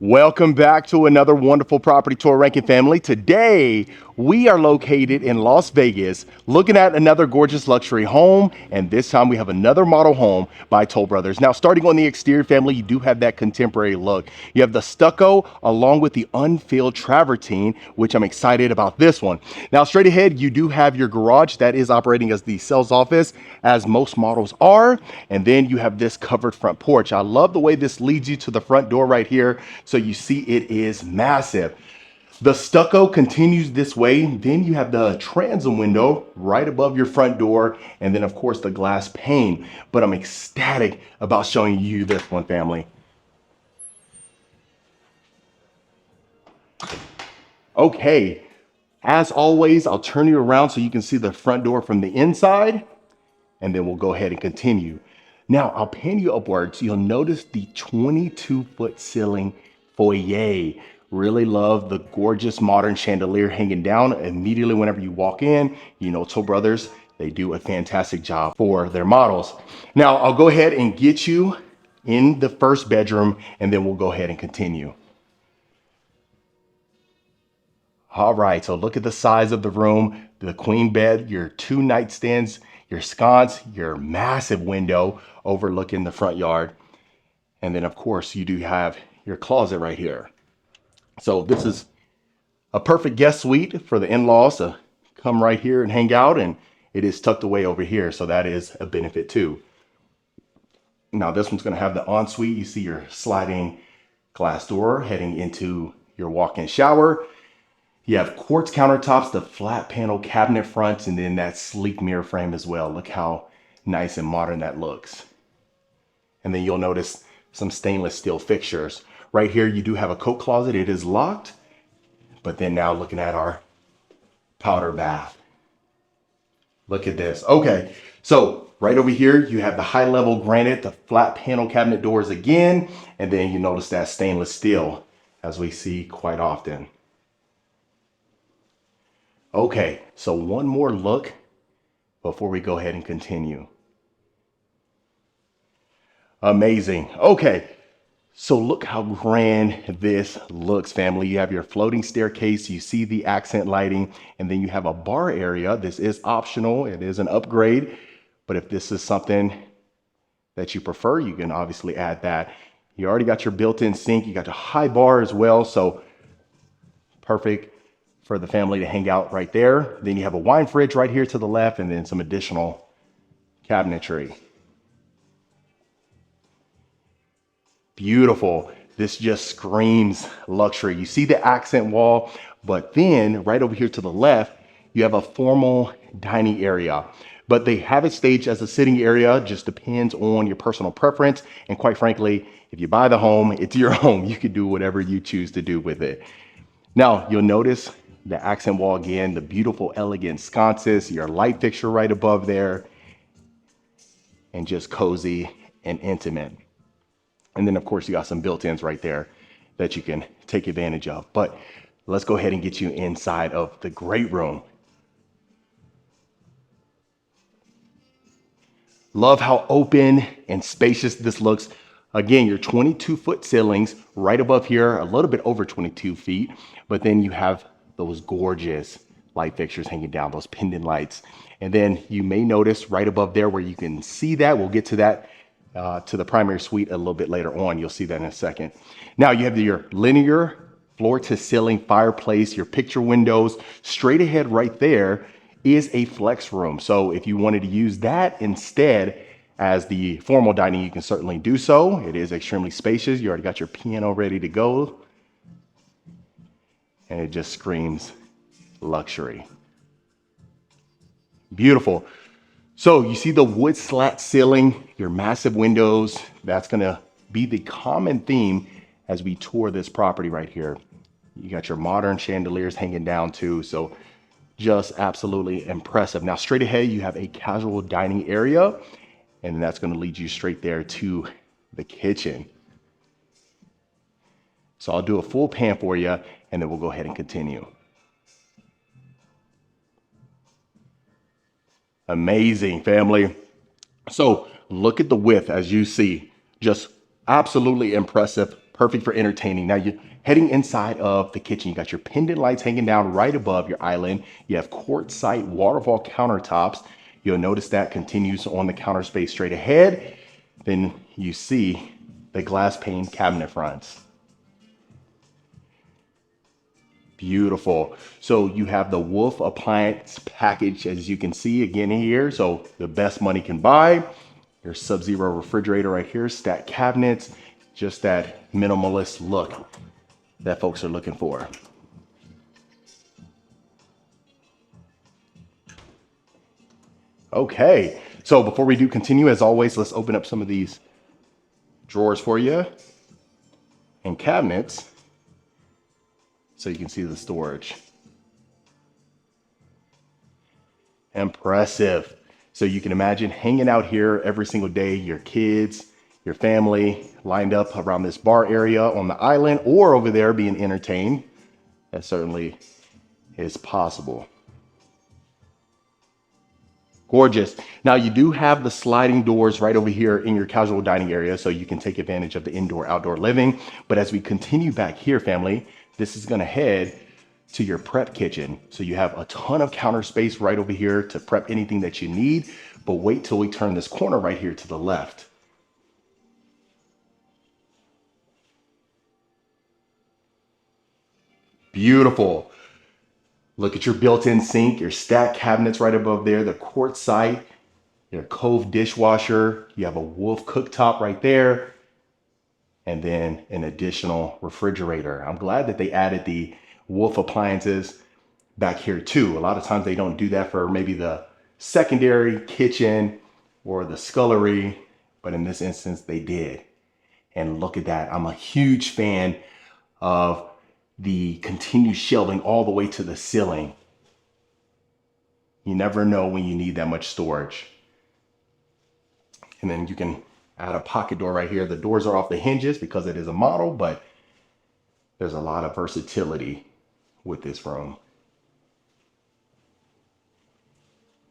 Welcome back to another wonderful property tour, Rankin family. Today, we are located in Las Vegas, looking at another gorgeous luxury home, and this time we have another model home by Toll Brothers. Now, starting on the exterior, family, you do have that contemporary look. You have the stucco along with the unfilled travertine, which I'm excited about this one. Now, straight ahead, you do have your garage that is operating as the sales office, as most models are, and then you have this covered front porch. I love the way this leads you to the front door right here. So you see it is massive. The stucco continues this way. Then you have the transom window right above your front door. And then of course the glass pane. But I'm ecstatic about showing you this one, family. Okay, as always, I'll turn you around so you can see the front door from the inside. And then we'll go ahead and continue. Now I'll pan you upwards. You'll notice the 22-foot ceiling foyer. Really love the gorgeous modern chandelier hanging down immediately whenever you walk in. You know, Toll Brothers, they do a fantastic job for their models. Now I'll go ahead and get you in the first bedroom and then we'll go ahead and continue. All right, so look at the size of the room, the queen bed, your two nightstands, your sconce, your massive window overlooking the front yard. And then of course you do have your closet right here. So this is a perfect guest suite for the in-laws to come right here and hang out, and it is tucked away over here. So that is a benefit too. Now this one's gonna have the ensuite. You see your sliding glass door heading into your walk-in shower. You have quartz countertops, the flat panel cabinet fronts, and then that sleek mirror frame as well. Look how nice and modern that looks. And then you'll notice some stainless steel fixtures. Right here, you do have a coat closet. It is locked. But then now looking at our powder bath. Look at this. Okay, so right over here, you have the high level granite, the flat panel cabinet doors again. And then you notice that stainless steel, as we see quite often. Okay, so one more look before we go ahead and continue. Amazing. Okay, so look how grand this looks, family. You have your floating staircase, you see the accent lighting, and then you have a bar area. This is optional, it is an upgrade, but if this is something that you prefer, you can obviously add that. You already got your built-in sink, you got your high bar as well, so perfect for the family to hang out right there. Then you have a wine fridge right here to the left, and then some additional cabinetry. Beautiful. This just screams luxury. You see the accent wall, but then right over here to the left, you have a formal dining area. But they have it staged as a sitting area, just depends on your personal preference. And quite frankly, if you buy the home, it's your home. You can do whatever you choose to do with it. Now, you'll notice the accent wall again, the beautiful, elegant sconces, your light fixture right above there, and just cozy and intimate. And then of course you got some built-ins right there that you can take advantage of. But let's go ahead and get you inside of the great room. Love how open and spacious this looks. Again, your 22-foot ceilings right above here, a little bit over 22 feet, but then you have those gorgeous light fixtures hanging down, those pendant lights. And then you may notice right above there where you can see that, we'll get to that, to the primary suite a little bit later on. You'll see that in a second. Now you have your linear floor to ceiling fireplace, your picture windows. Straight ahead right there is a flex room. So if you wanted to use that instead as the formal dining, you can certainly do so. It is extremely spacious. You already got your piano ready to go. And it just screams luxury. Beautiful. So you see the wood slat ceiling, your massive windows. That's gonna be the common theme as we tour this property right here. You got your modern chandeliers hanging down too. So just absolutely impressive. Now straight ahead, you have a casual dining area, and that's gonna lead you straight there to the kitchen. So I'll do a full pan for you, and then we'll go ahead and continue. Amazing, family. So look at the width as you see, just absolutely impressive perfect for entertaining. Now you're heading inside of the kitchen. You got your pendant lights hanging down right above your island. You have quartzite waterfall countertops. You'll notice that continues on the counter space straight ahead. Then you see the glass pane cabinet fronts. Beautiful. So you have the Wolf appliance package, as you can see again here. So the best money can buy. Your Sub-Zero refrigerator right here, stacked cabinets, just that minimalist look that folks are looking for. Okay, so before we do continue, as always, let's open up some of these drawers for you and cabinets so you can see the storage. Impressive. So you can imagine hanging out here every single day, your kids, your family lined up around this bar area on the island or over there being entertained. That certainly is possible. Gorgeous. Now you do have the sliding doors right over here in your casual dining area, so you can take advantage of the indoor-outdoor living. But as we continue back here, family, this is gonna head to your prep kitchen. So you have a ton of counter space right over here to prep anything that you need, but wait till we turn this corner right here to the left. Beautiful. Look at your built-in sink, your stacked cabinets right above there, the quartzite, your Cove dishwasher. You have a Wolf cooktop right there, and then an additional refrigerator. I'm glad that they added the Wolf appliances back here too. A lot of times they don't do that for maybe the secondary kitchen or the scullery, but in this instance they did. And look at that. I'm a huge fan of the continued shelving all the way to the ceiling. You never know when you need that much storage. And then you can add a pocket door right here. The doors are off the hinges because it is a model, but there's a lot of versatility with this room.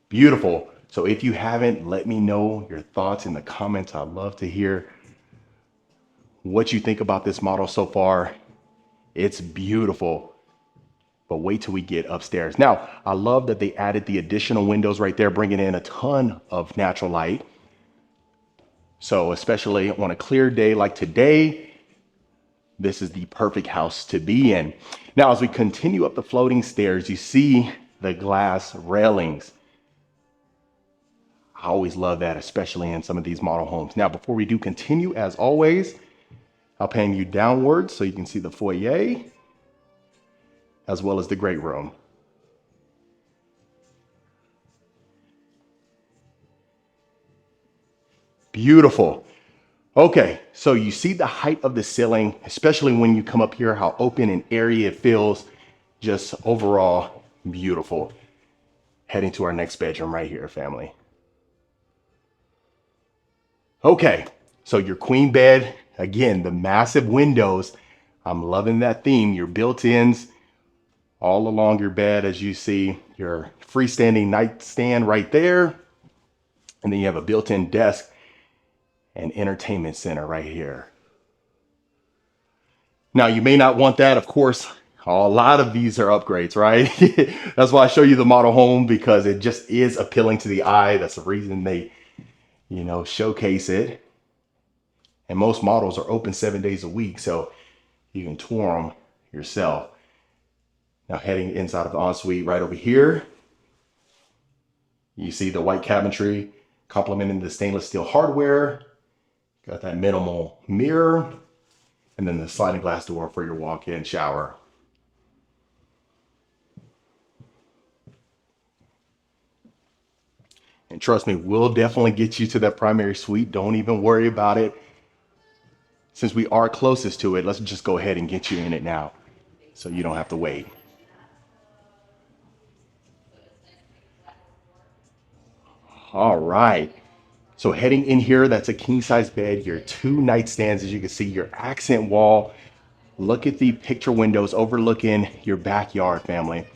Beautiful. So if you haven't, let me know your thoughts in the comments. I'd love to hear what you think about this model so far. It's beautiful, but wait till we get upstairs. Now, I love that they added the additional windows right there, bringing in a ton of natural light. So especially on a clear day like today, this is the perfect house to be in. Now, as we continue up the floating stairs, you see the glass railings. I always love that, especially in some of these model homes. Now, before we do continue, as always, I'll pan you downwards so you can see the foyer as well as the great room. Beautiful. Okay, so you see the height of the ceiling, especially when you come up here, how open and airy it feels. Just overall beautiful. Heading to our next bedroom right here, family. Okay, so your queen bed, again, the massive windows. I'm loving that theme. Your built-ins all along your bed, as you see your freestanding nightstand right there. And then you have a built-in desk and entertainment center right here. Now, you may not want that, of course. A lot of these are upgrades, right? That's why I show you the model home, because it just is appealing to the eye. That's the reason they, showcase it. And most models are open 7 days a week, so you can tour them yourself. Now, heading inside of the ensuite right over here, you see the white cabinetry complementing the stainless steel hardware. Got that minimal mirror, and then the sliding glass door for your walk-in shower. And trust me, we'll definitely get you to that primary suite. Don't even worry about it. Since we are closest to it, let's just go ahead and get you in it now so you don't have to wait. All right. So heading in here, that's a king size bed, your 2 nightstands, as you can see, your accent wall. Look at the picture windows overlooking your backyard, family.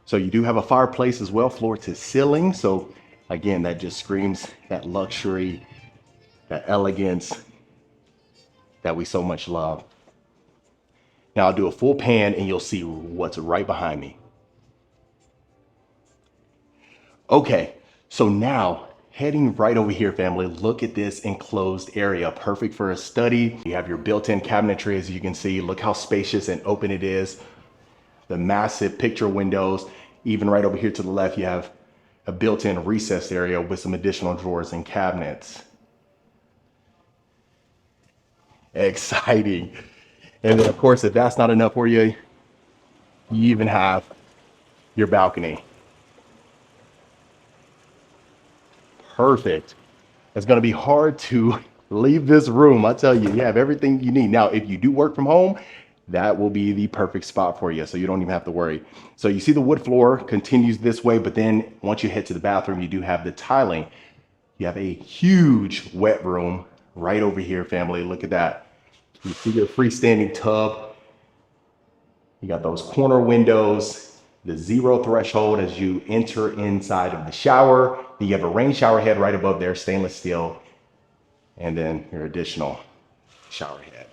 So you do have a fireplace as well, floor to ceiling. So again, that just screams that luxury, that elegance that we so much love. Now I'll do a full pan and you'll see what's right behind me. Okay, so now heading right over here, family, look at this enclosed area, perfect for a study. You have your built-in cabinetry, as you can see. Look how spacious and open it is. The massive picture windows. Even right over here to the left, you have a built-in recessed area with some additional drawers and cabinets. Exciting. And then of course, if that's not enough for you, you even have your balcony. Perfect. It's going to be hard to leave this room. I tell you, you have everything you need. Now, if you do work from home, that will be the perfect spot for you. So you don't even have to worry. So you see the wood floor continues this way, but then once you head to the bathroom, you do have the tiling. You have a huge wet room right over here, family. Look at that. You see your freestanding tub. You got those corner windows, the zero threshold as you enter inside of the shower. Then you have a rain shower head right above there, stainless steel, and then your additional shower head.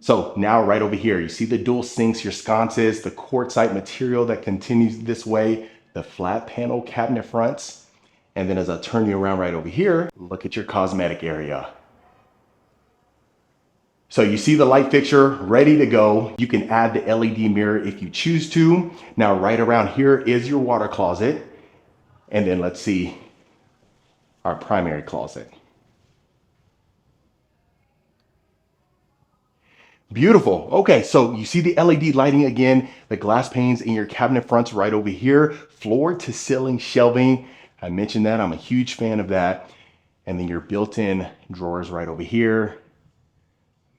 So now right over here, you see the dual sinks, your sconces, the quartzite material that continues this way, the flat panel cabinet fronts. And then as I turn you around right over here, look at your cosmetic area. So you see the light fixture ready to go. You can add the LED mirror if you choose to. Now right around here is your water closet. And then let's see our primary closet. Beautiful. Okay, so you see the LED lighting again, the glass panes in your cabinet fronts right over here, floor to ceiling shelving. I mentioned that, I'm a huge fan of that. And then your built-in drawers right over here.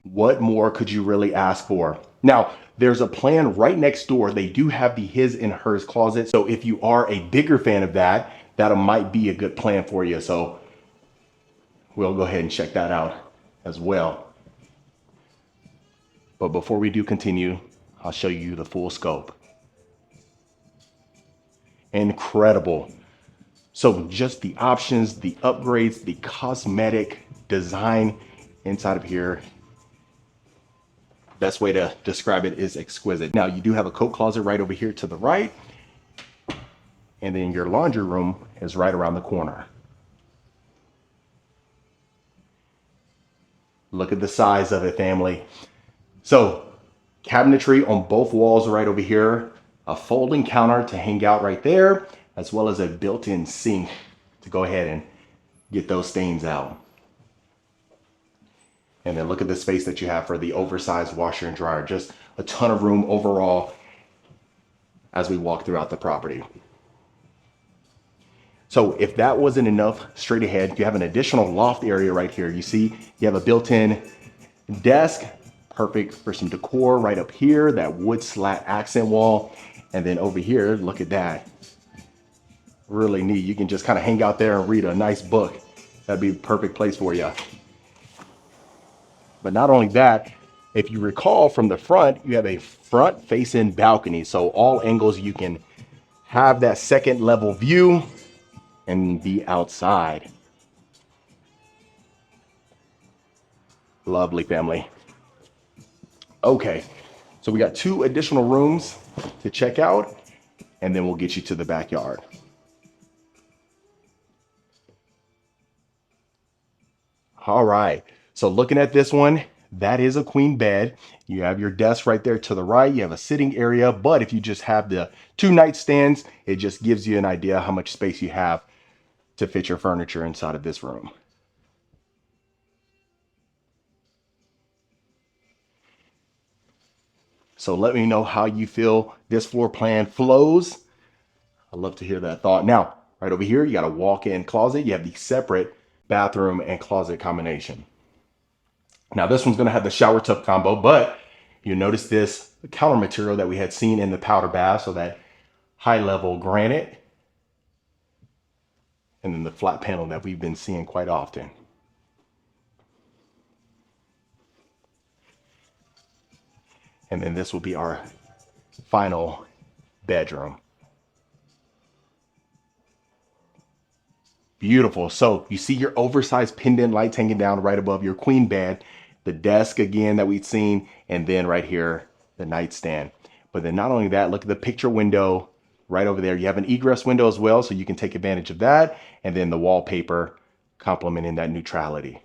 What more could you really ask for? Now, there's a plan right next door. They do have the his and hers closet. So if you are a bigger fan of that, that might be a good plan for you. So we'll go ahead and check that out as well. But before we do continue, I'll show you the full scope. Incredible. So just the options, the upgrades, the cosmetic design inside of here. Best way to describe it is exquisite. Now you do have a coat closet right over here to the right. And then your laundry room is right around the corner. Look at the size of it, family. So cabinetry on both walls right over here, a folding counter to hang out right there, as well as a built-in sink to go ahead and get those stains out. And then look at the space that you have for the oversized washer and dryer. Just a ton of room overall as we walk throughout the property. So if that wasn't enough, straight ahead, you have an additional loft area right here. You see, you have a built-in desk, perfect for some decor right up here, that wood slat accent wall. And then over here, look at that. Really neat. You can just kind of hang out there and read a nice book. That'd be a perfect place for you. But not only that, if you recall from the front, you have a front facing balcony. So all angles you can have that second level view and be outside. Lovely, family. Okay, so we got 2 additional rooms to check out, and then we'll get you to the backyard. All right, so looking at this one, that is a queen bed. You have your desk right there to the right. You have a sitting area, but if you just have the 2 nightstands, it just gives you an idea how much space you have to fit your furniture inside of this room. So let me know how you feel this floor plan flows. I'd love to hear that thought. Now, right over here, you got a walk-in closet. You have the separate bathroom and closet combination. Now this one's gonna have the shower tub combo, but you notice this counter material that we had seen in the powder bath, so that high level granite, and then the flat panel that we've been seeing quite often. And then this will be our final bedroom. Beautiful. So you see your oversized pendant lights hanging down right above your queen bed. the desk again that we'd seen, and then right here, the nightstand. But then not only that, look at the picture window right over there. You have an egress window as well, so you can take advantage of that. And then the wallpaper complementing that neutrality.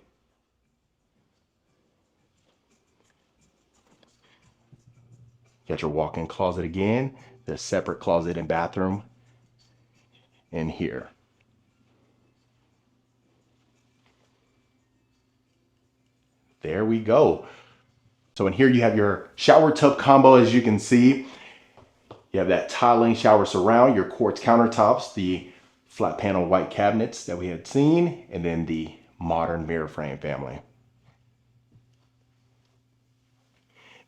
Got your walk-in closet again, the separate closet and bathroom in here. There we go. So in here you have your shower tub combo, as you can see. You have that tiling shower surround, your quartz countertops, the flat panel white cabinets that we had seen, and then the modern mirror frame family.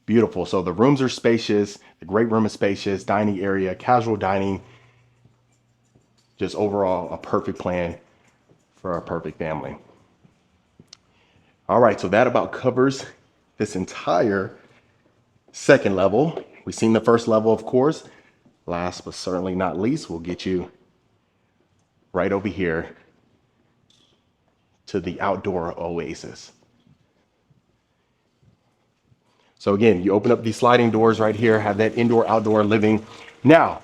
Beautiful. So the rooms are spacious. The great room is spacious. Dining area, casual dining. Just overall a perfect plan for our perfect family. All right, so that about covers this entire second level. We've seen the first level, of course. Last but certainly not least, we'll get you right over here to the outdoor oasis. So again, you open up these sliding doors right here, have that indoor outdoor living. Now,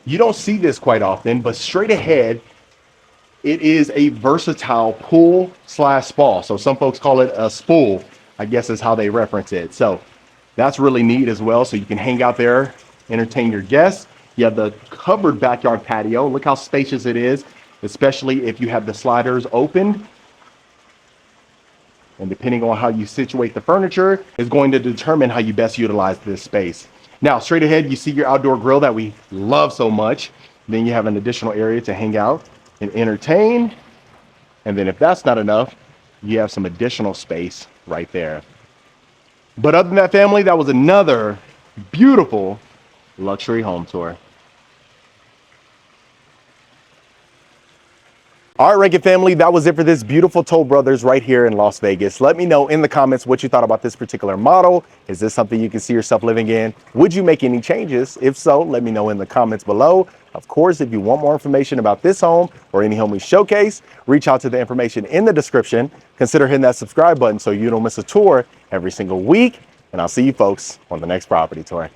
you don't see this quite often, but straight ahead, it is a versatile pool slash spa. So some folks call it a spool, I guess is how they reference it. So that's really neat as well. So you can hang out there, entertain your guests. You have the covered backyard patio. Look how spacious it is, especially if you have the sliders opened. And depending on how you situate the furniture is going to determine how you best utilize this space. Now, straight ahead, you see your outdoor grill that we love so much. Then you have an additional area to hang out and entertain. And then if that's not enough, you have some additional space right there. But other than that, family, that was another beautiful luxury home tour. All right, Rankin family, that was it for this beautiful Toll Brothers right here in Las Vegas. Let me know in the comments what you thought about this particular model. Is this something you can see yourself living in? Would you make any changes? If so, let me know in the comments below. Of course, if you want more information about this home or any home we showcase, reach out to the information in the description. Consider hitting that subscribe button so you don't miss a tour every single week. And I'll see you folks on the next property tour.